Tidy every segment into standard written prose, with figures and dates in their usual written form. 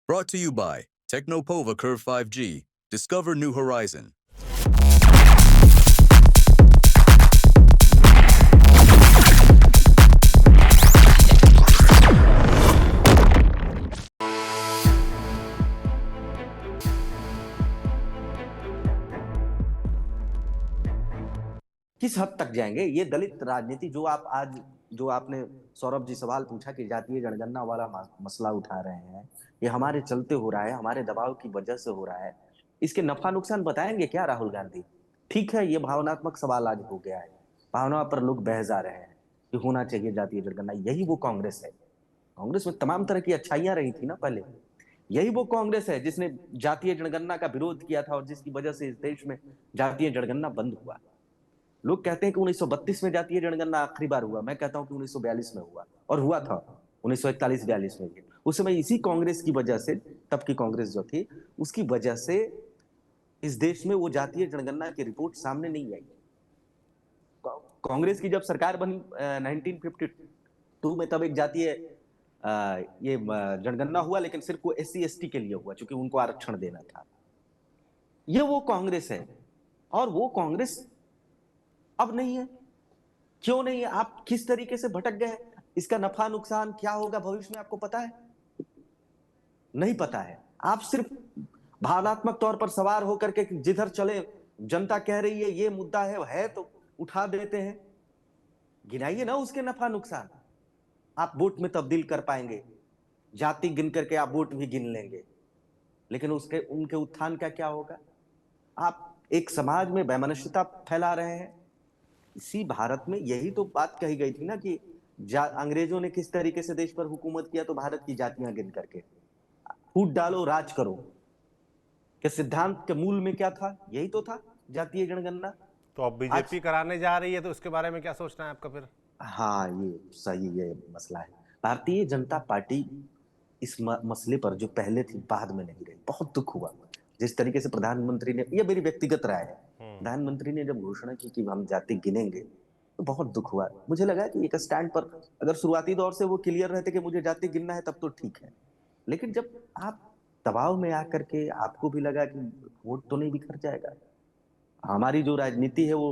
Brought to you by Technopova Curve 5G. Discover new horizon. किस हद तक जाएंगे ये दलित राजनीति जो आपने सौरभ जी सवाल पूछा कि जातीय जनगणना वाला मसला उठा रहे हैं, ये हमारे चलते हो रहा है, हमारे दबाव की वजह से हो रहा है। इसके नफा नुकसान बताएंगे क्या राहुल गांधी? ठीक है, ये भावनात्मक सवाल आज हो गया है, भावना पर लोग बह जा रहे हैं कि होना चाहिए जातीय जनगणना। यही वो कांग्रेस है। कांग्रेस में तमाम तरह की अच्छाइयां रही थी ना पहले। यही वो कांग्रेस है जिसने जातीय जनगणना का विरोध किया था और जिसकी वजह से इस देश में जातीय जनगणना बंद हुआ। लोग कहते हैं कि 1932 में जातीय जनगणना आखिरी बार हुआ, मैं कहता हूं कि 1942 में हुआ, और हुआ था 1941-42 में भी। उस समय इसी कांग्रेस की वजह से, तब की कांग्रेस जो थी उसकी वजह से इस देश में वो जातीय जनगणना की रिपोर्ट सामने नहीं आई। कांग्रेस की जब सरकार बनी 1952 में, तब एक जातीय ये जनगणना हुआ, लेकिन सिर्फ वो SC ST के लिए हुआ क्योंकि उनको आरक्षण देना था। ये वो कांग्रेस है, और वो कांग्रेस अब नहीं है। क्यों नहीं है? आप किस तरीके से भटक गए? इसका नफा नुकसान क्या होगा भविष्य में आपको पता है? नहीं पता है। आप सिर्फ भावनात्मक तौर पर सवार होकर के जिधर चले जनता कह रही है ये मुद्दा है तो उठा देते हैं। गिनाइए ना उसके नफा नुकसान। आप वोट में तब्दील कर पाएंगे, जाति गिन करके आप वोट भी गिन लेंगे, लेकिन उसके उनके उत्थान का क्या होगा? आप एक समाज में वैमनस्यता फैला रहे हैं। इसी भारत में यही तो बात कही गई थी ना कि अंग्रेजों ने किस तरीके से देश पर हुकूमत किया, तो भारत की जातियां गिन करके फूट डालो राज करो के सिद्धांत के मूल में क्या था? यही तो था जातीय जनगणना। तो अब बीजेपी कराने जा रही है, तो उसके बारे में क्या सोचना है आपका फिर? हाँ, ये सही, ये मसला है। भारतीय जनता पार्टी इस मसले पर जो पहले थी बाद में नहीं रही। बहुत दुख हुआ जिस तरीके से प्रधानमंत्री ने, ये मेरी व्यक्तिगत राय है, प्रधानमंत्री ने जब घोषणा की कि हम जाति गिनेंगे, तो बहुत दुख हुआ। मुझे लगा कि एक स्टैंड पर अगर शुरुआती दौर से वो क्लियर रहते कि मुझे जाति गिनना है तब तो ठीक है, लेकिन जब आप दबाव में आकर के आपको भी लगा कि वोट तो नहीं बिखर जाएगा, हमारी जो राजनीति है वो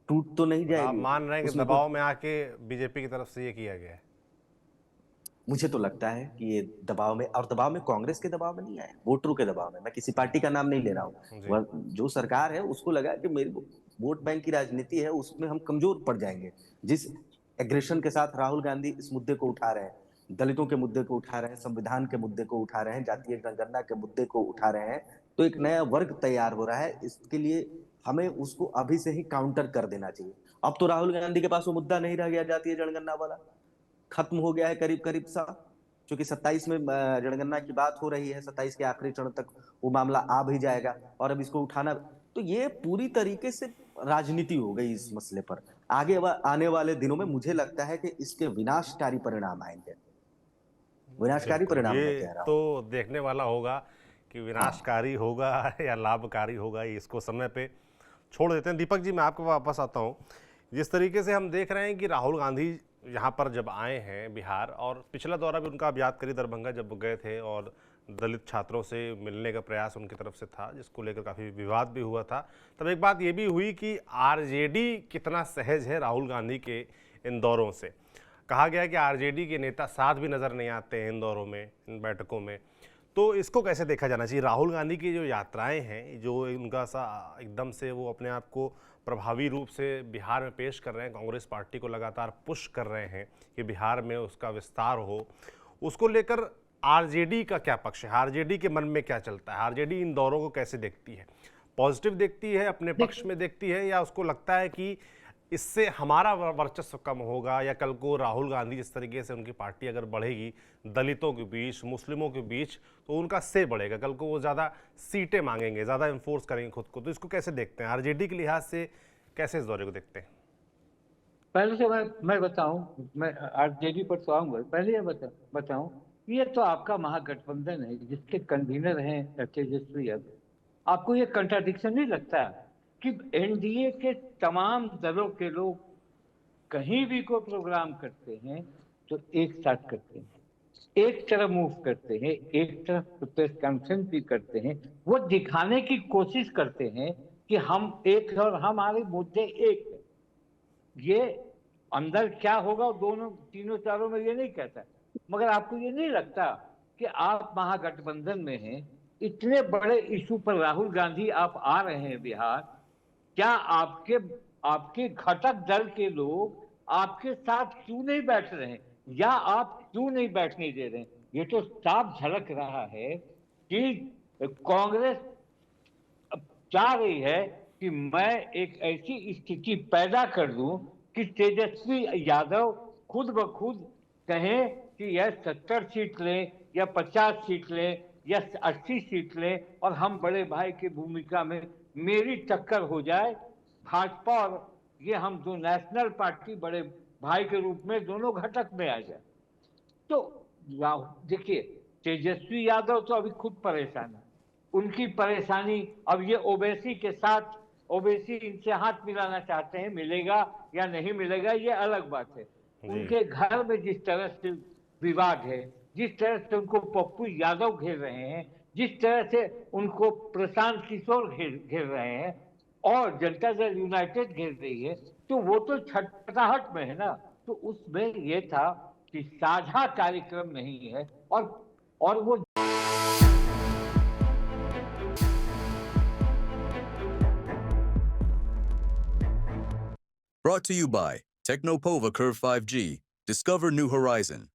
टूट तो नहीं मतलब आप जाएगी मान रहे हैं कि उसमें दबाव कोई। में आके बीजेपी की तरफ से ये किया गया है? मुझे तो लगता है कि ये दबाव में, और दबाव में कांग्रेस के दबाव में नहीं आया, वोटरों के दबाव में। मैं किसी पार्टी का नाम नहीं ले रहा हूँ। जी। वह जो सरकार है उसको लगा कि मेरी वोट बैंक की राजनीति है, उसमें हम कमजोर पड़ जाएंगे। जिस एग्रेशन के साथ राहुल गांधी इस मुद्दे को उठा रहे हैं, दलितों के मुद्दे को उठा रहे हैं, संविधान के मुद्दे को उठा रहे हैं, जातीय जनगणना के मुद्दे को उठा रहे हैं, तो एक नया वर्ग तैयार हो रहा है। इसके लिए हमें उसको अभी से ही काउंटर कर देना चाहिए। अब तो राहुल गांधी के पास वो मुद्दा नहीं रह गया जातीय जनगणना वाला, खत्म हो गया है करीब करीब सा। क्योंकि 27 में जनगणना की बात हो रही है, 27 के आखिरी चरण तक वो मामला आ भी जाएगा, और अब इसको उठाना, तो ये पूरी तरीके से राजनीति हो गई इस मसले पर। आगे आने वाले दिनों में मुझे लगता है कि इसके विनाशकारी परिणाम आएंगे। विनाशकारी बिल्कुल, परिणाम मैं ये कह रहा हूं। तो देखने वाला होगा कि हाँ, विनाशकारी होगा या लाभकारी होगा, ये इसको समय पे छोड़ देते हैं। दीपक जी, मैं आपके वापस आता हूँ। जिस तरीके से हम देख रहे हैं कि राहुल गांधी यहाँ पर जब आए हैं बिहार, और पिछला दौरा भी उनका आप याद करिए दरभंगा जब गए थे, और दलित छात्रों से मिलने का प्रयास उनकी तरफ से था, जिसको लेकर काफ़ी विवाद भी हुआ था। तब एक बात ये भी हुई कि आरजेडी कितना सहज है राहुल गांधी के इन दौरों से। कहा गया कि आरजेडी के नेता साथ भी नज़र नहीं आते हैं इन दौरों में, इन बैठकों में। तो इसको कैसे देखा जाना चाहिए? राहुल गांधी की जो यात्राएं हैं, जो उनका सा एकदम से वो अपने आप को प्रभावी रूप से बिहार में पेश कर रहे हैं, कांग्रेस पार्टी को लगातार पुश कर रहे हैं कि बिहार में उसका विस्तार हो, उसको लेकर आरजेडी का क्या पक्ष है? आरजेडी के मन में क्या चलता है? आरजेडी इन दौरों को कैसे देखती है? पॉजिटिव देखती है, अपने पक्ष में देखती है, या उसको लगता है कि इससे हमारा वर्चस्व कम होगा, या कल को राहुल गांधी जिस तरीके से उनकी पार्टी अगर बढ़ेगी दलितों के बीच, मुस्लिमों के बीच, तो उनका से बढ़ेगा, कल को वो ज़्यादा सीटें मांगेंगे, ज़्यादा इन्फोर्स करेंगे खुद को। तो इसको कैसे देखते हैं आरजेडी के लिहाज से, कैसे इस दौरे को देखते हैं? पहले से मैं बताऊं, मैं आरजेडी पर तो आऊंगा, पहले ये बताऊं, ये तो आपका महागठबंधन है जिसके कन्वीनर हैं तेजस्वी यादव। आपको ये कंट्राडिक्शन नहीं लगता कि एनडीए के तमाम दलों के लोग कहीं भी कोई प्रोग्राम करते हैं तो एक साथ करते हैं? एक तरफ मूव करते हैं, एक तरफ प्रेस कॉन्फ्रेंस भी करते हैं, वो दिखाने की कोशिश करते हैं कि हम एक हैं और हमारे मुद्दे एक है। ये अंदर क्या होगा दोनों तीनों चारों में ये नहीं कहता, मगर आपको ये नहीं लगता कि आप महागठबंधन में हैं, इतने बड़े इशू पर राहुल गांधी आप आ रहे हैं बिहार, क्या आपके घटक दल के लोग आपके साथ क्यों नहीं बैठ रहे हैं, या आप क्यों नहीं बैठने दे रहे हैं? ये तो साफ झलक रहा है कि कांग्रेस चाह रही है कि मैं एक ऐसी स्थिति पैदा कर दूं कि तेजस्वी यादव खुद ब खुद कहें कि यह 70 सीट लें या 50 सीट लें या 80 सीट लें और हम बड़े भाई की भूमिका में मेरी टक्कर हो जाए भाजपा, और ये हम दो नेशनल पार्टी बड़े भाई के रूप में दोनों घटक में आ जाए। तो देखिए, तेजस्वी यादव तो अभी खुद परेशान है, उनकी परेशानी अब ये ओवैसी के साथ, ओवैसी इनसे हाथ मिलाना चाहते हैं, मिलेगा या नहीं मिलेगा ये अलग बात है। उनके घर में जिस तरह से विवाद है, जिस तरह से उनको पप्पू यादव घेर रहे हैं, जिस तरह से उनको प्रशांत किशोर घेर रहे हैं और जनता दल यूनाइटेड घेर रही है, तो वो तो छटपटाहट में है ना। तो उसमें ये था कि साझा कार्यक्रम नहीं है, और वो Brought to you by Technopova Curve 5G. Discover new horizon.